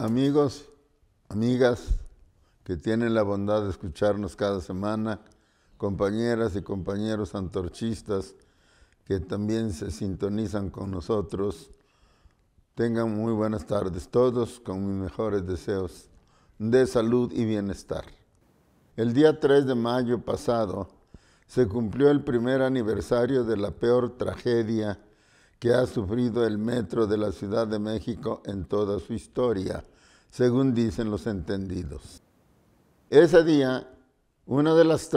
Amigos, amigas que tienen la bondad de escucharnos cada semana, compañeras y compañeros antorchistas que también se sintonizan con nosotros, tengan muy buenas tardes todos con mis mejores deseos de salud y bienestar. El día 3 de mayo pasado se cumplió el primer aniversario de la peor tragedia que ha sufrido el metro de la Ciudad de México en toda su historia, según dicen los entendidos. Ese día, una de las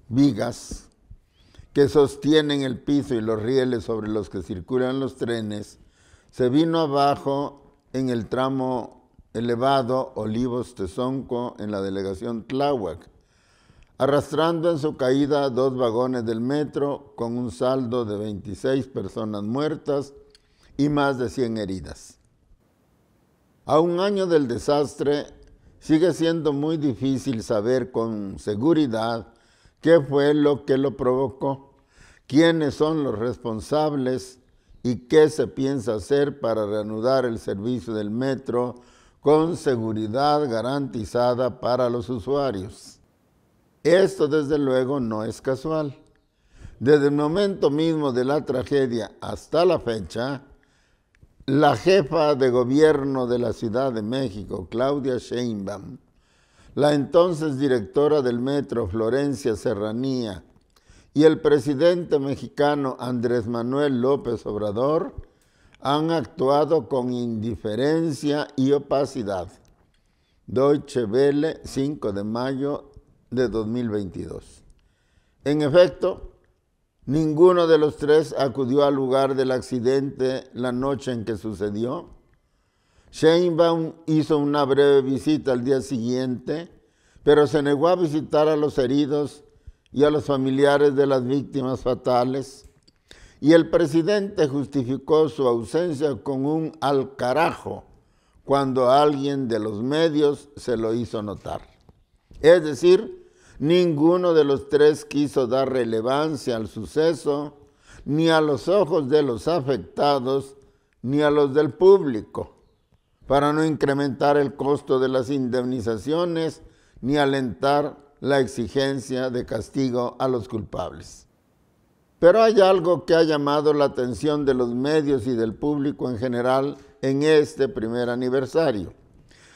vigas, que sostienen el piso y los rieles sobre los que circulan los trenes, se vino abajo en el tramo elevado Olivos-Tezonco en la delegación Tláhuac, arrastrando en su caída 2 vagones del metro con un saldo de 26 personas muertas y más de 100 heridas. A un año del desastre, sigue siendo muy difícil saber con seguridad qué fue lo que lo provocó, quiénes son los responsables y qué se piensa hacer para reanudar el servicio del metro con seguridad garantizada para los usuarios. Esto, desde luego, no es casual. Desde el momento mismo de la tragedia hasta la fecha, la jefa de gobierno de la Ciudad de México, Claudia Sheinbaum, la entonces directora del metro, Florencia Serranía, y el presidente mexicano, Andrés Manuel López Obrador, han actuado con indiferencia y opacidad. Deutsche Welle, 5 de mayo de 2022. En efecto, ninguno de los tres acudió al lugar del accidente la noche en que sucedió. Sheinbaum hizo una breve visita al día siguiente, pero se negó a visitar a los heridos y a los familiares de las víctimas fatales, y el presidente justificó su ausencia con un al carajo cuando alguien de los medios se lo hizo notar. Es decir, ninguno de los tres quiso dar relevancia al suceso, ni a los ojos de los afectados, ni a los del público, para no incrementar el costo de las indemnizaciones, ni alentar la exigencia de castigo a los culpables. Pero hay algo que ha llamado la atención de los medios y del público en general en este primer aniversario.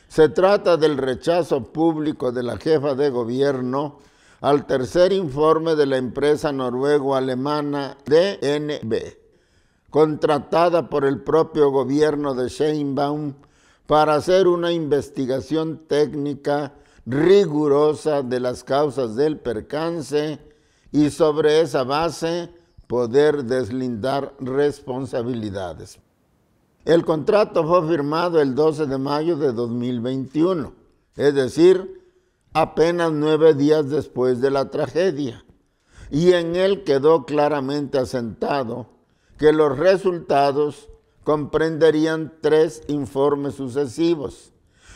Se trata del rechazo público de la jefa de gobierno al tercer informe de la empresa noruego-alemana DNB, contratada por el propio gobierno de Sheinbaum para hacer una investigación técnica rigurosa de las causas del percance y sobre esa base poder deslindar responsabilidades. El contrato fue firmado el 12 de mayo de 2021, es decir, apenas 9 días después de la tragedia, y en él quedó claramente asentado que los resultados comprenderían 3 informes sucesivos,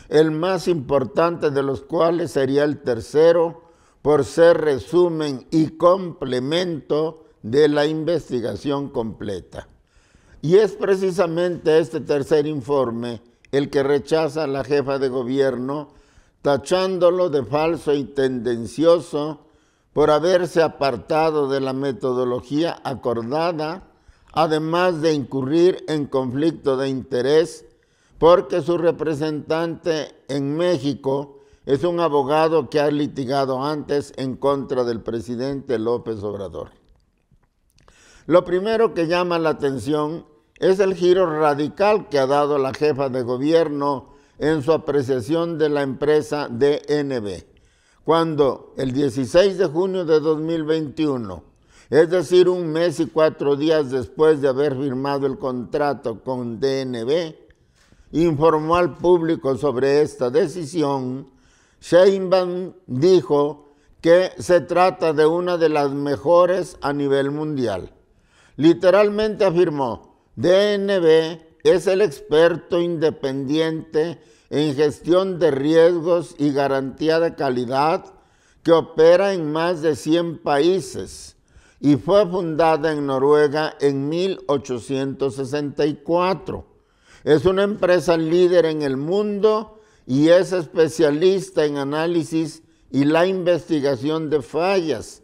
el más importante de los cuales sería el tercero, por ser resumen y complemento de la investigación completa. Y es precisamente este tercer informe el que rechaza a la jefa de gobierno, tachándolo de falso y tendencioso por haberse apartado de la metodología acordada, además de incurrir en conflicto de interés, porque su representante en México es un abogado que ha litigado antes en contra del presidente López Obrador. Lo primero que llama la atención es el giro radical que ha dado la jefa de gobierno en su apreciación de la empresa DNB, cuando el 16 de junio de 2021, es decir, 1 mes y 4 días después de haber firmado el contrato con DNB, informó al público sobre esta decisión. Sheinbaum dijo que se trata de una de las mejores a nivel mundial. Literalmente afirmó: DNB es el experto independiente en gestión de riesgos y garantía de calidad que opera en más de 100 países y fue fundada en Noruega en 1864. Es una empresa líder en el mundo y es especialista en análisis y la investigación de fallas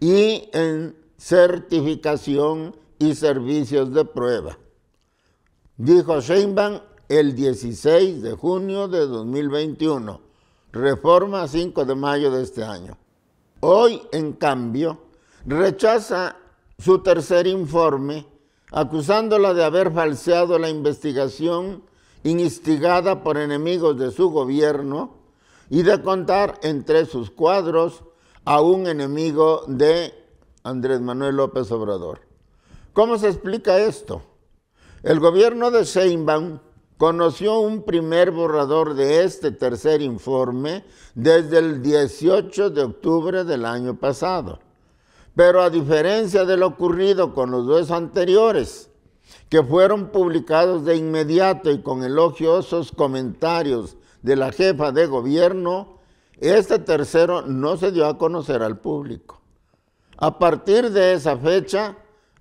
y en certificación y servicios de prueba. Dijo Sheinbaum el 16 de junio de 2021, Reforma 5 de mayo de este año. Hoy, en cambio, rechaza su tercer informe, acusándola de haber falseado la investigación instigada por enemigos de su gobierno y de contar entre sus cuadros a un enemigo de Andrés Manuel López Obrador. ¿Cómo se explica esto? El gobierno de Sheinbaum conoció un primer borrador de este tercer informe desde el 18 de octubre del año pasado. Pero a diferencia de lo ocurrido con los dos anteriores, que fueron publicados de inmediato y con elogiosos comentarios de la jefa de gobierno, este tercero no se dio a conocer al público. A partir de esa fecha,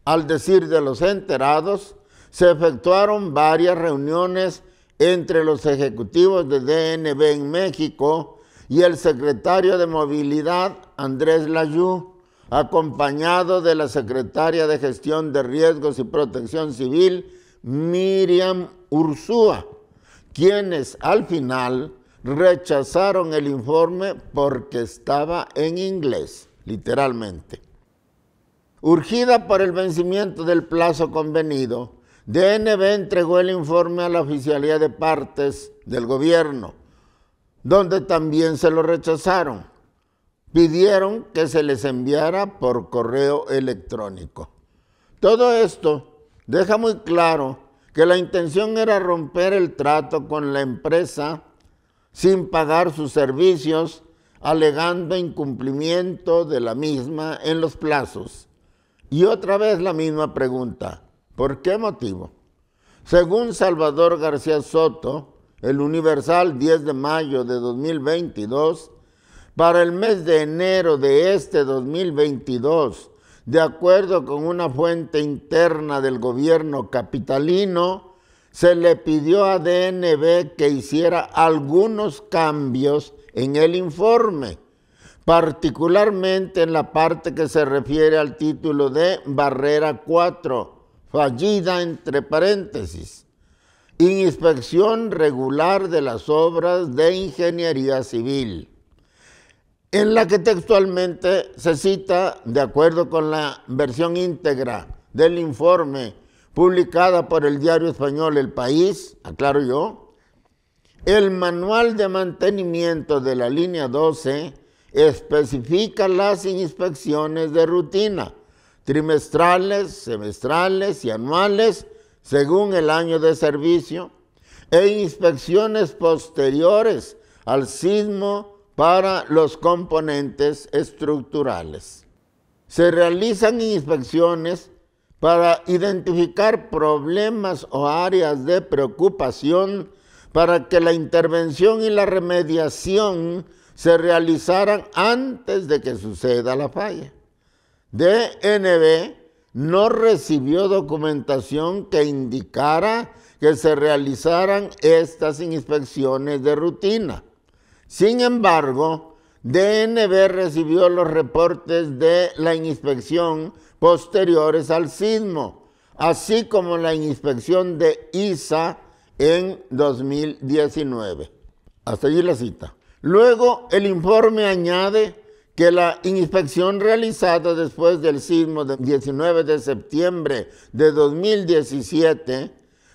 al decir de los enterados, se efectuaron varias reuniones entre los ejecutivos de DNB en México y el secretario de Movilidad, Andrés Layú, acompañado de la secretaria de Gestión de Riesgos y Protección Civil, Miriam Urzúa, quienes al final rechazaron el informe porque estaba en inglés, literalmente. Urgida por el vencimiento del plazo convenido, DNB entregó el informe a la Oficialía de Partes del gobierno, donde también se lo rechazaron. Pidieron que se les enviara por correo electrónico. Todo esto deja muy claro que la intención era romper el trato con la empresa sin pagar sus servicios, alegando incumplimiento de la misma en los plazos. Y otra vez la misma pregunta, ¿por qué motivo? Según Salvador García Soto, el Universal, 10 de mayo de 2022, para el mes de enero de este 2022, de acuerdo con una fuente interna del gobierno capitalino, se le pidió a DNB que hiciera algunos cambios en el informe, particularmente en la parte que se refiere al título de Barrera 4, fallida entre paréntesis, inspección regular de las obras de ingeniería civil, en la que textualmente se cita, de acuerdo con la versión íntegra del informe publicada por el diario español El País, aclaro yo, el manual de mantenimiento de la línea 12 especifica las inspecciones de rutina, trimestrales, semestrales y anuales, según el año de servicio, e inspecciones posteriores al sismo para los componentes estructurales. Se realizan inspecciones para identificar problemas o áreas de preocupación para que la intervención y la remediación se realizaran antes de que suceda la falla. DNB no recibió documentación que indicara que se realizaran estas inspecciones de rutina. Sin embargo, DNB recibió los reportes de la inspección posteriores al sismo, así como la inspección de ISA en 2019. Hasta allí la cita. Luego, el informe añade que la inspección realizada después del sismo del 19 de septiembre de 2017,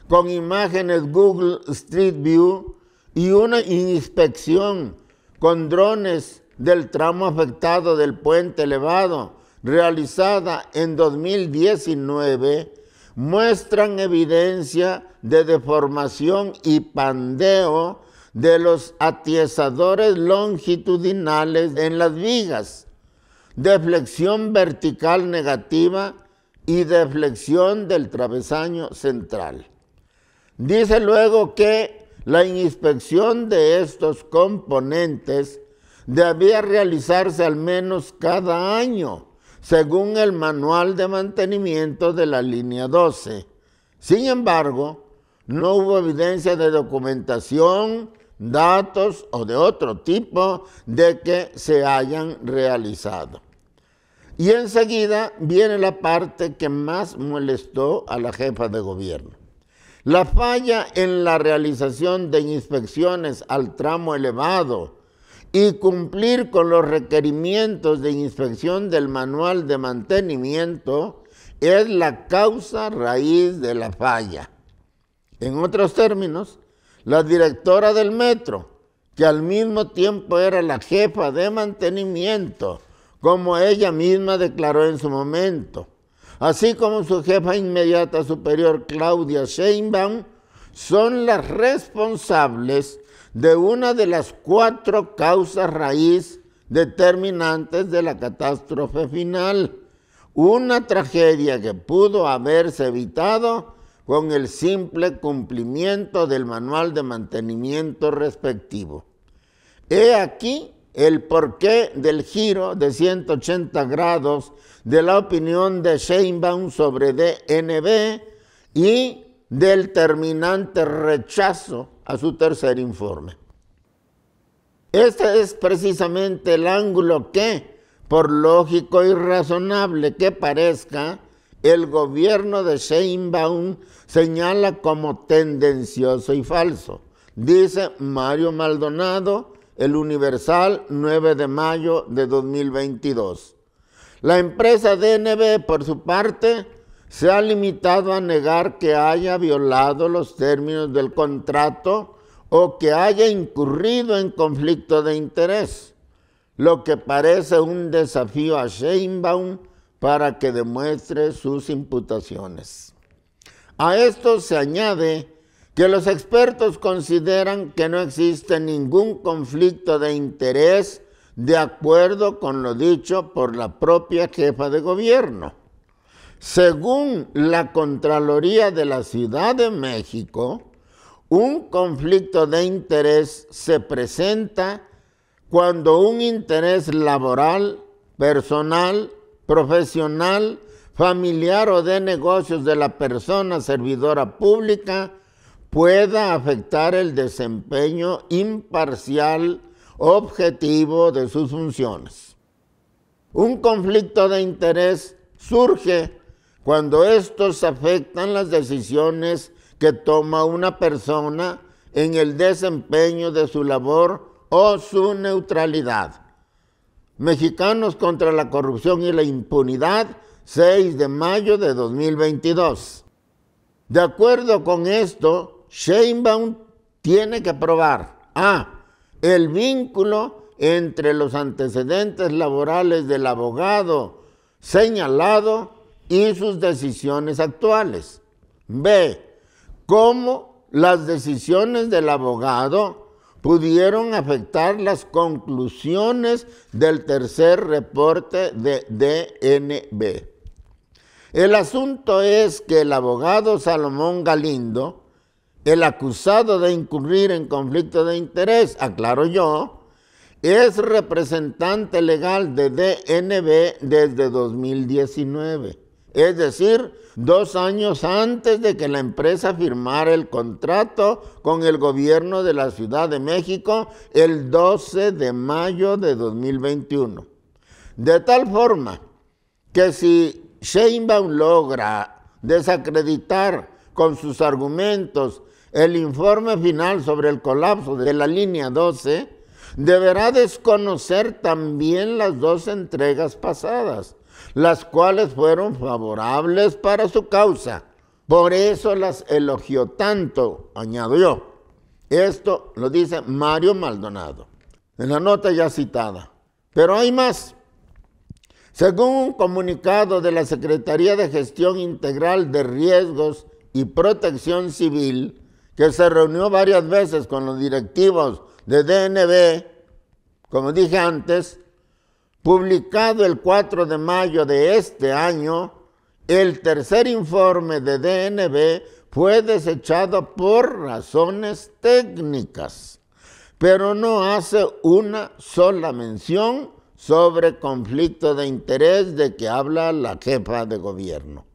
con imágenes Google Street View y una inspección con drones del tramo afectado del puente elevado, realizada en 2019, muestran evidencia de deformación y pandeo de los atiesadores longitudinales en las vigas, deflexión vertical negativa y deflexión del travesaño central. Dice luego que la inspección de estos componentes debía realizarse al menos cada año, según el manual de mantenimiento de la línea 12. Sin embargo, no hubo evidencia de documentación, datos o de otro tipo de que se hayan realizado. Y enseguida viene la parte que más molestó a la jefa de gobierno. La falla en la realización de inspecciones al tramo elevado y cumplir con los requerimientos de inspección del manual de mantenimiento es la causa raíz de la falla. En otros términos, la directora del metro, que al mismo tiempo era la jefa de mantenimiento, como ella misma declaró en su momento, así como su jefa inmediata superior, Claudia Sheinbaum, son las responsables de una de las 4 causas raíz determinantes de la catástrofe final, una tragedia que pudo haberse evitado con el simple cumplimiento del manual de mantenimiento respectivo. He aquí el porqué del giro de 180 grados de la opinión de Sheinbaum sobre DNB y del terminante rechazo a su tercer informe. Este es precisamente el ángulo que, por lógico y razonable que parezca, el gobierno de Sheinbaum señala como tendencioso y falso, dice Mario Maldonado, El Universal, 9 de mayo de 2022. La empresa DNB, por su parte, se ha limitado a negar que haya violado los términos del contrato o que haya incurrido en conflicto de interés, lo que parece un desafío a Sheinbaum para que demuestre sus imputaciones. A esto se añade que los expertos consideran que no existe ningún conflicto de interés de acuerdo con lo dicho por la propia jefa de gobierno. Según la Contraloría de la Ciudad de México, un conflicto de interés se presenta cuando un interés laboral, personal, profesional, familiar o de negocios de la persona servidora pública pueda afectar el desempeño imparcial, objetivo de sus funciones. Un conflicto de interés surge cuando estos afectan las decisiones que toma una persona en el desempeño de su labor o su neutralidad. Mexicanos contra la corrupción y la impunidad, 6 de mayo de 2022. De acuerdo con esto, Sheinbaum tiene que probar el vínculo entre los antecedentes laborales del abogado señalado y sus decisiones actuales. B, cómo las decisiones del abogado pudieron afectar las conclusiones del tercer reporte de DNB. El asunto es que el abogado Salomón Galindo, el acusado de incurrir en conflicto de interés, aclaro yo, es representante legal de DNB desde 2019, es decir, 2 años antes de que la empresa firmara el contrato con el gobierno de la Ciudad de México el 12 de mayo de 2021. De tal forma que si Sheinbaum logra desacreditar con sus argumentos el informe final sobre el colapso de la línea 12, deberá desconocer también las 2 entregas pasadas, las cuales fueron favorables para su causa. Por eso las elogió tanto, añado yo. Esto lo dice Mario Maldonado, en la nota ya citada. Pero hay más. Según un comunicado de la Secretaría de Gestión Integral de Riesgos y Protección Civil, que se reunió varias veces con los directivos de DNB, como dije antes, publicado el 4 de mayo de este año, el tercer informe de DNB fue desechado por razones técnicas, pero no hace una sola mención sobre conflicto de interés de que habla la jefa de gobierno.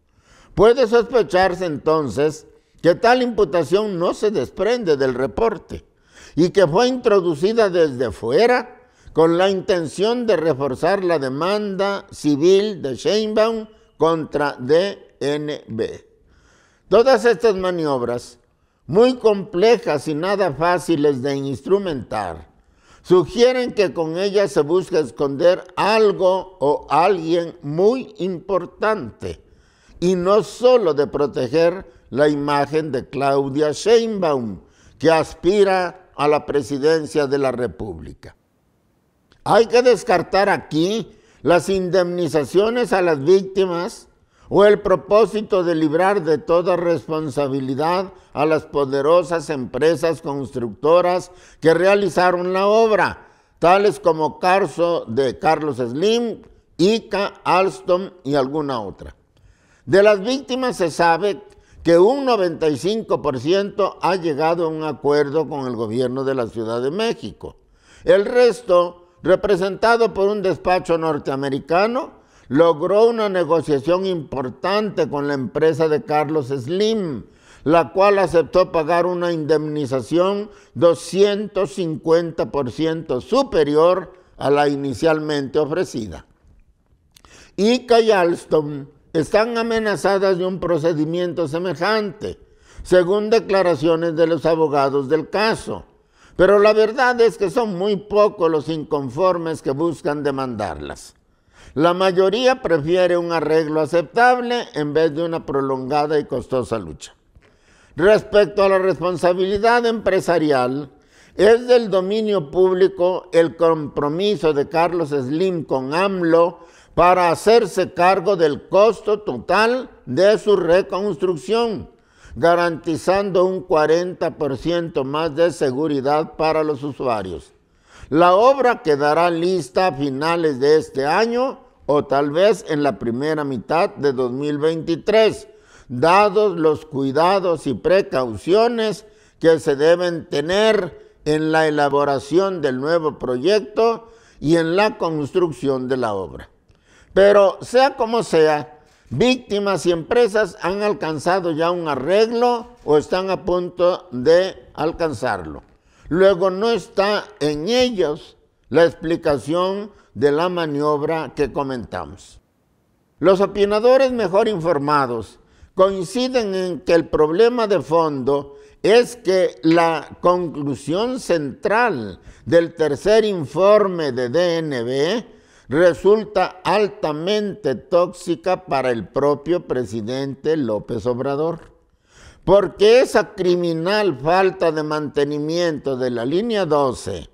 Puede sospecharse entonces que tal imputación no se desprende del reporte y que fue introducida desde fuera con la intención de reforzar la demanda civil de Sheinbaum contra DNB. Todas estas maniobras, muy complejas y nada fáciles de instrumentar, sugieren que con ellas se busca esconder algo o alguien muy importante, y no solo de proteger la imagen de Claudia Sheinbaum, que aspira a la presidencia de la República. Hay que descartar aquí las indemnizaciones a las víctimas o el propósito de librar de toda responsabilidad a las poderosas empresas constructoras que realizaron la obra, tales como caso de Carlos Slim, ICA, Alstom y alguna otra. De las víctimas se sabe que un 95% ha llegado a un acuerdo con el gobierno de la Ciudad de México. El resto, representado por un despacho norteamericano, logró una negociación importante con la empresa de Carlos Slim, la cual aceptó pagar una indemnización 250% superior a la inicialmente ofrecida. ICA y Alstom están amenazadas de un procedimiento semejante, según declaraciones de los abogados del caso. Pero la verdad es que son muy pocos los inconformes que buscan demandarlas. La mayoría prefiere un arreglo aceptable en vez de una prolongada y costosa lucha. Respecto a la responsabilidad empresarial, es del dominio público el compromiso de Carlos Slim con AMLO para hacerse cargo del costo total de su reconstrucción, garantizando un 40% más de seguridad para los usuarios. La obra quedará lista a finales de este año o tal vez en la primera mitad de 2023, dados los cuidados y precauciones que se deben tener en la elaboración del nuevo proyecto y en la construcción de la obra. Pero sea como sea, víctimas y empresas han alcanzado ya un arreglo o están a punto de alcanzarlo. Luego no está en ellos la explicación de la maniobra que comentamos. Los opinadores mejor informados coinciden en que el problema de fondo es que la conclusión central del tercer informe de DNB resulta altamente tóxica para el propio presidente López Obrador, porque esa criminal falta de mantenimiento de la línea 12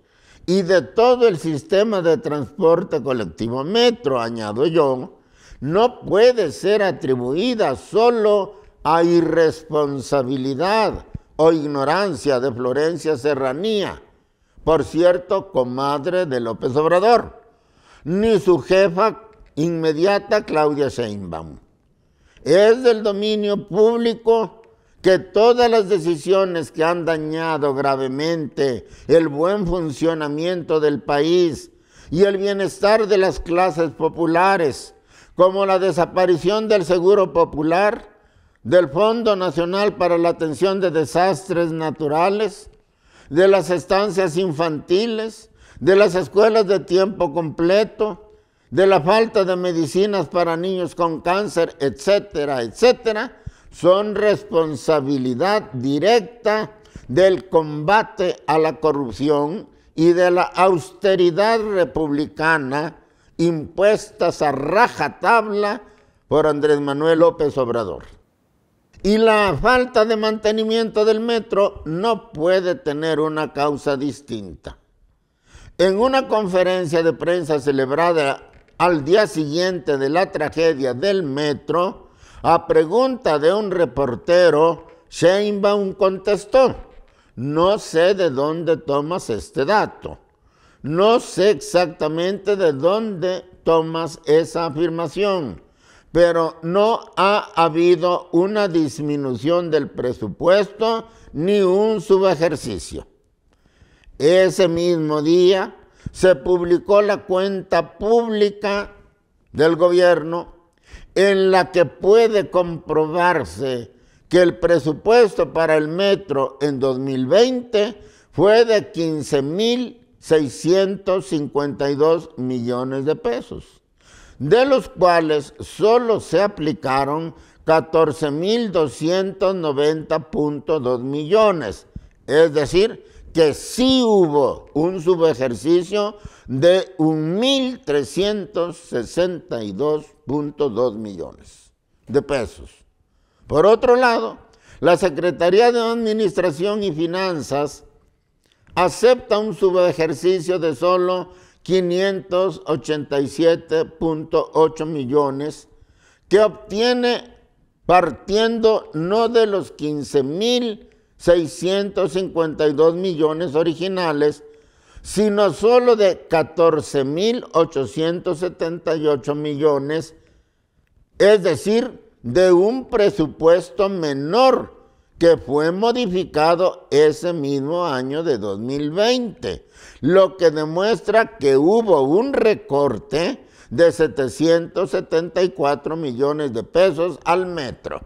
y de todo el sistema de transporte colectivo Metro, añado yo, no puede ser atribuida solo a irresponsabilidad o ignorancia de Florencia Serranía, por cierto, comadre de López Obrador, ni su jefa inmediata Claudia Sheinbaum. Es del dominio público que todas las decisiones que han dañado gravemente el buen funcionamiento del país y el bienestar de las clases populares, como la desaparición del Seguro Popular, del Fondo Nacional para la Atención de Desastres Naturales, de las estancias infantiles, de las escuelas de tiempo completo, de la falta de medicinas para niños con cáncer, etcétera, etcétera, son responsabilidad directa del combate a la corrupción y de la austeridad republicana impuestas a rajatabla por Andrés Manuel López Obrador. Y la falta de mantenimiento del metro no puede tener una causa distinta. En una conferencia de prensa celebrada al día siguiente de la tragedia del metro, a pregunta de un reportero, Sheinbaum contestó: no sé de dónde tomas este dato. No sé exactamente de dónde tomas esa afirmación, pero no ha habido una disminución del presupuesto ni un subejercicio. Ese mismo día se publicó la cuenta pública del gobierno en la que puede comprobarse que el presupuesto para el metro en 2020 fue de 15,652 millones de pesos, de los cuales solo se aplicaron 14,290.2 millones. Es decir, que sí hubo un subejercicio de 1,362.2 millones de pesos. Por otro lado, la Secretaría de Administración y Finanzas acepta un subejercicio de solo 587.8 millones que obtiene partiendo no de los 15,652 millones originales, sino solo de 14,878 millones, es decir, de un presupuesto menor que fue modificado ese mismo año de 2020, lo que demuestra que hubo un recorte de 774 millones de pesos al metro.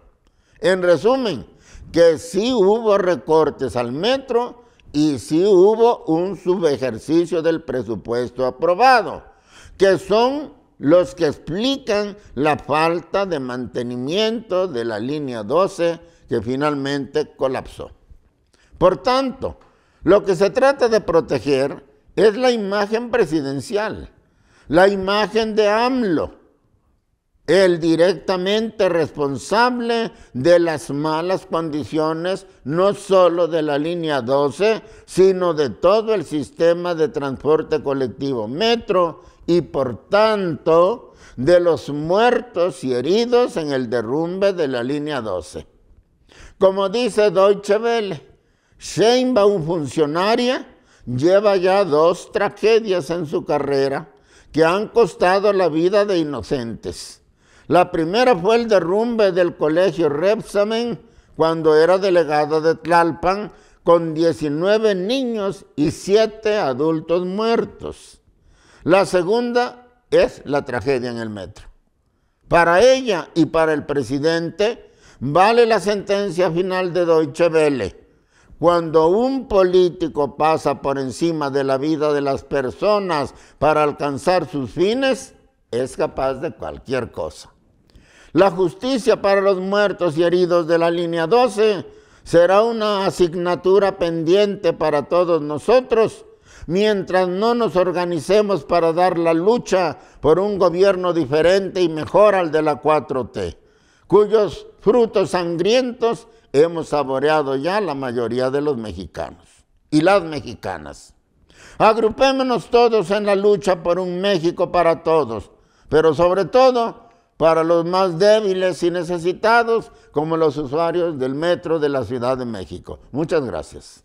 En resumen, que sí hubo recortes al metro y sí hubo un subejercicio del presupuesto aprobado, que son los que explican la falta de mantenimiento de la línea 12 que finalmente colapsó. Por tanto, lo que se trata de proteger es la imagen presidencial, la imagen de AMLO, el directamente responsable de las malas condiciones, no solo de la línea 12, sino de todo el sistema de transporte colectivo metro y, por tanto, de los muertos y heridos en el derrumbe de la línea 12. Como dice Deutsche Welle, Sheinbaum, funcionaria, lleva ya 2 tragedias en su carrera que han costado la vida de inocentes. La primera fue el derrumbe del colegio Rebsamen cuando era delegado de Tlalpan, con 19 niños y 7 adultos muertos. La segunda es la tragedia en el metro. Para ella y para el presidente vale la sentencia final de Deutsche Welle. Cuando un político pasa por encima de la vida de las personas para alcanzar sus fines, es capaz de cualquier cosa. La justicia para los muertos y heridos de la línea 12 será una asignatura pendiente para todos nosotros, mientras no nos organicemos para dar la lucha por un gobierno diferente y mejor al de la 4T, cuyos frutos sangrientos hemos saboreado ya la mayoría de los mexicanos y las mexicanas. Agrupémonos todos en la lucha por un México para todos, pero sobre todo para los más débiles y necesitados, como los usuarios del metro de la Ciudad de México. Muchas gracias.